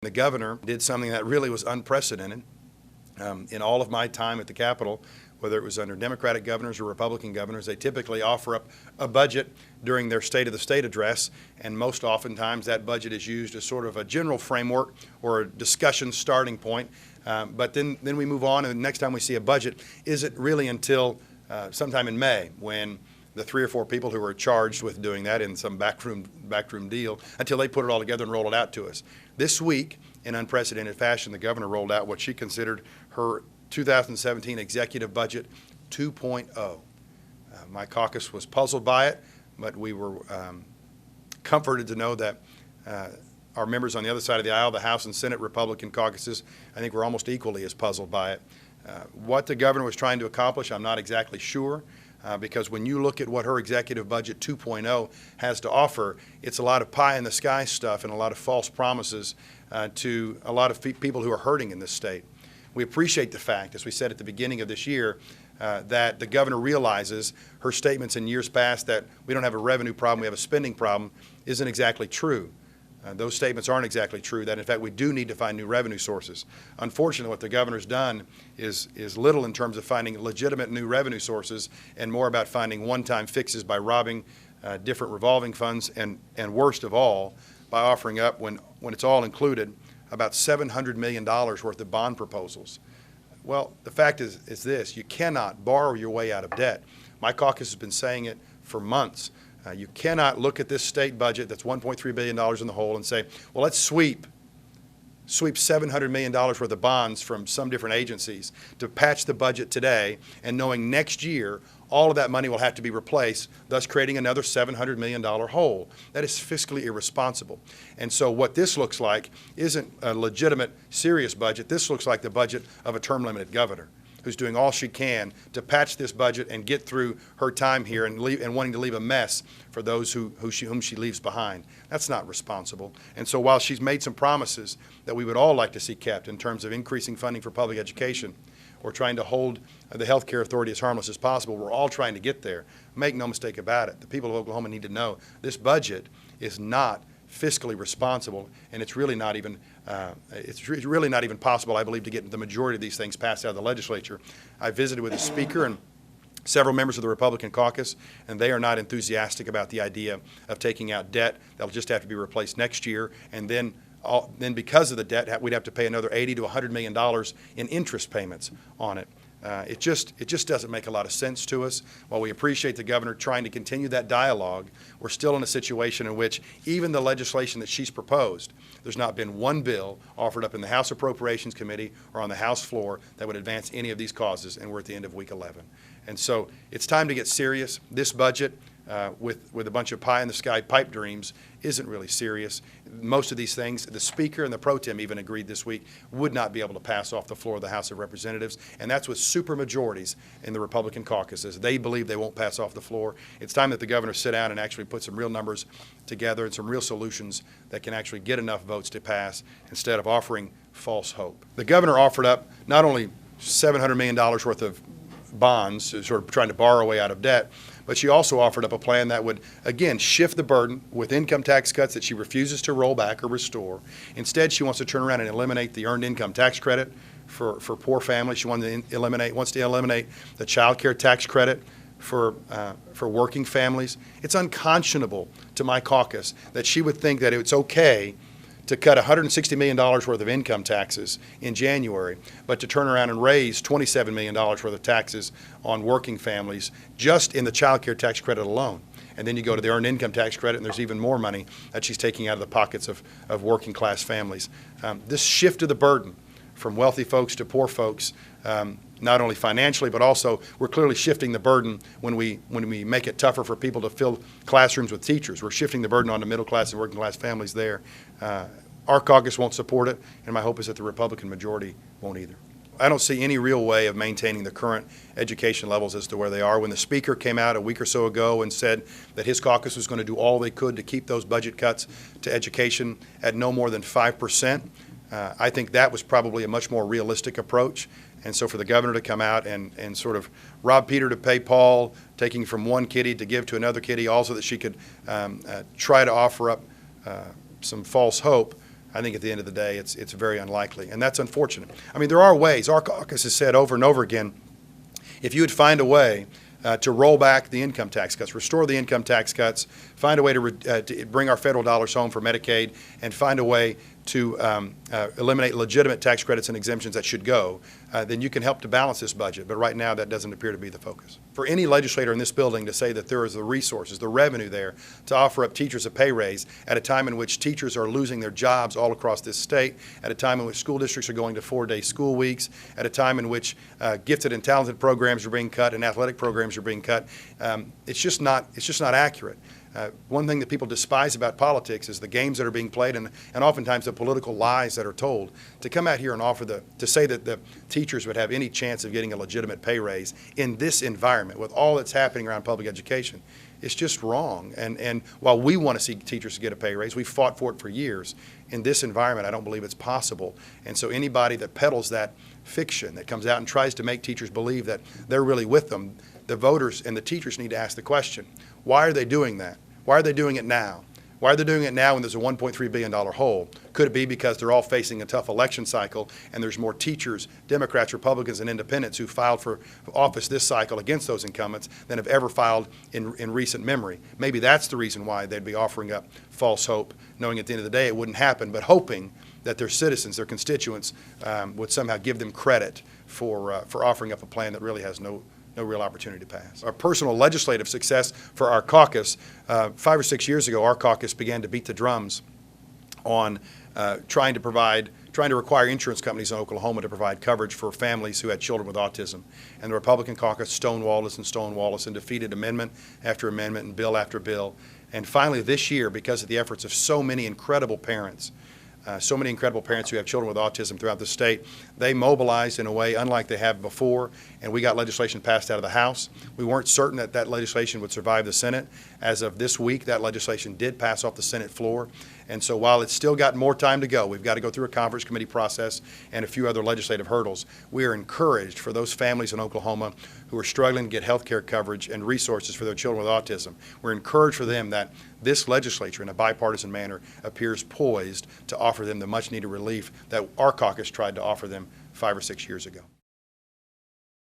The governor did something that really was unprecedented in all of my time at the Capitol, whether it was under Democratic governors or Republican governors. They typically offer up a budget during their State of the State address, and most oftentimes that budget is used as sort of a general framework or a discussion starting point. But then we move on, and the next time we see a budget isn't really until sometime in May, when the 3 or 4 people who are charged with doing that in some backroom deal, until they put it all together and roll it out to us. This week, in unprecedented fashion, the governor rolled out what she considered her 2017 executive budget 2.0. My caucus was puzzled by it, but we were comforted to know that our members on the other side of the aisle, the House and Senate Republican caucuses, I think were almost equally as puzzled by it. What the governor was trying to accomplish, I'm not exactly sure. Because when you look at what her executive budget 2.0 has to offer, it's a lot of pie-in-the-sky stuff and a lot of false promises to a lot of people who are hurting in this state. We appreciate the fact, as we said at the beginning of this year, that the governor realizes her statements in years past that we don't have a revenue problem, we have a spending problem, isn't exactly true. Those statements aren't exactly true, that in fact we do need to find new revenue sources. Unfortunately, what the governor's done is little in terms of finding legitimate new revenue sources and more about finding one-time fixes by robbing different revolving funds and worst of all, by offering up, when it's all included, about $700 million worth of bond proposals. Well, the fact is this: you cannot borrow your way out of debt. My caucus has been saying it for months. You cannot look at this state budget that's $1.3 billion in the hole and say, well, let's sweep $700 million worth of bonds from some different agencies to patch the budget today, and knowing next year all of that money will have to be replaced, thus creating another $700 million hole. That is fiscally irresponsible. And so what this looks like isn't a legitimate, serious budget. This looks like the budget of a term-limited governor who's doing all she can to patch this budget and get through her time here and wanting to leave a mess for those whom she leaves behind. That's not responsible. And so while she's made some promises that we would all like to see kept in terms of increasing funding for public education or trying to hold the health care authority as harmless as possible, we're all trying to get there. Make no mistake about it. The people of Oklahoma need to know this budget is not fiscally responsible, and it's really not even possible, I believe, to get the majority of these things passed out of the legislature. I visited with the Speaker and several members of the Republican caucus, and they are not enthusiastic about the idea of taking out debt that'll just have to be replaced next year, and then because of the debt, we'd have to pay another $80 to $100 million in interest payments on it. It just doesn't make a lot of sense to us. While we appreciate the governor trying to continue that dialogue, we're still in a situation in which even the legislation that she's proposed, there's not been one bill offered up in the House Appropriations Committee or on the House floor that would advance any of these causes, and we're at the end of week 11. And so it's time to get serious. This budget, with a bunch of pie-in-the-sky pipe dreams, isn't really serious. Most of these things, the Speaker and the Pro Tem even agreed this week, would not be able to pass off the floor of the House of Representatives, and that's with supermajorities in the Republican caucuses. They believe they won't pass off the floor. It's time that the governor sit down and actually put some real numbers together and some real solutions that can actually get enough votes to pass instead of offering false hope. The governor offered up not only $700 million worth of bonds, sort of trying to borrow away out of debt, but she also offered up a plan that would, again, shift the burden with income tax cuts that she refuses to roll back or restore. Instead, she wants to turn around and eliminate the earned income tax credit for poor families. She wants to eliminate the child care tax credit for working families. It's unconscionable to my caucus that she would think that it's okay to cut $160 million worth of income taxes in January, but to turn around and raise $27 million worth of taxes on working families just in the child care tax credit alone. And then you go to the earned income tax credit, and there's even more money that she's taking out of the pockets of working class families. This shift of the burden from wealthy folks to poor folks, not only financially, but also we're clearly shifting the burden when we make it tougher for people to fill classrooms with teachers. We're shifting the burden on the middle class and working class families there. Our caucus won't support it, and my hope is that the Republican majority won't either. I don't see any real way of maintaining the current education levels as to where they are. When the Speaker came out a week or so ago and said that his caucus was going to do all they could to keep those budget cuts to education at no more than 5%, I think that was probably a much more realistic approach. And so for the governor to come out and sort of rob Peter to pay Paul, taking from one kitty to give to another kitty, also that she could try to offer up some false hope, I think at the end of the day, it's very unlikely, and that's unfortunate. I mean, there are ways. Our caucus has said over and over again, if you would find a way to roll back the income tax cuts, restore the income tax cuts, find a way to bring our federal dollars home for Medicaid, and find a way to eliminate legitimate tax credits and exemptions that should go, then you can help to balance this budget. But right now, that doesn't appear to be the focus. For any legislator in this building to say that there is the resources, the revenue there to offer up teachers a pay raise at a time in which teachers are losing their jobs all across this state, at a time in which school districts are going to 4-day school weeks, at a time in which gifted and talented programs are being cut and athletic programs are being cut, it's just not accurate. One thing that people despise about politics is the games that are being played and oftentimes the political lies that are told. To come out here and to say that the teachers would have any chance of getting a legitimate pay raise in this environment with all that's happening around public education, it's just wrong. And while we want to see teachers get a pay raise, we've fought for it for years. In this environment, I don't believe it's possible. And so anybody that peddles that fiction, that comes out and tries to make teachers believe that they're really with them, the voters and the teachers need to ask the question, why are they doing that? Why are they doing it now? Why are they doing it now when there's a $1.3 billion hole? Could it be because they're all facing a tough election cycle and there's more teachers, Democrats, Republicans, and independents who filed for office this cycle against those incumbents than have ever filed in recent memory? Maybe that's the reason why they'd be offering up false hope, knowing at the end of the day it wouldn't happen, but hoping that their citizens, their constituents, would somehow give them credit for offering up a plan that really has no real opportunity to pass. Our personal legislative success for our caucus, 5 or 6 years ago, our caucus began to beat the drums on trying to require insurance companies in Oklahoma to provide coverage for families who had children with autism. And the Republican caucus stonewalled us and defeated amendment after amendment and bill after bill. And finally this year, because of the efforts of so many incredible parents who have children with autism throughout the state, they mobilized in a way unlike they have before, and we got legislation passed out of the House. We weren't certain that that legislation would survive the Senate. As of this week, that legislation did pass off the Senate floor, and so while it's still got more time to go, we've got to go through a conference committee process and a few other legislative hurdles. We are encouraged for those families in Oklahoma who are struggling to get health care coverage and resources for their children with autism. We're encouraged for them that this legislature, in a bipartisan manner, appears poised to offer them the much-needed relief that our caucus tried to offer them 5 or 6 years ago.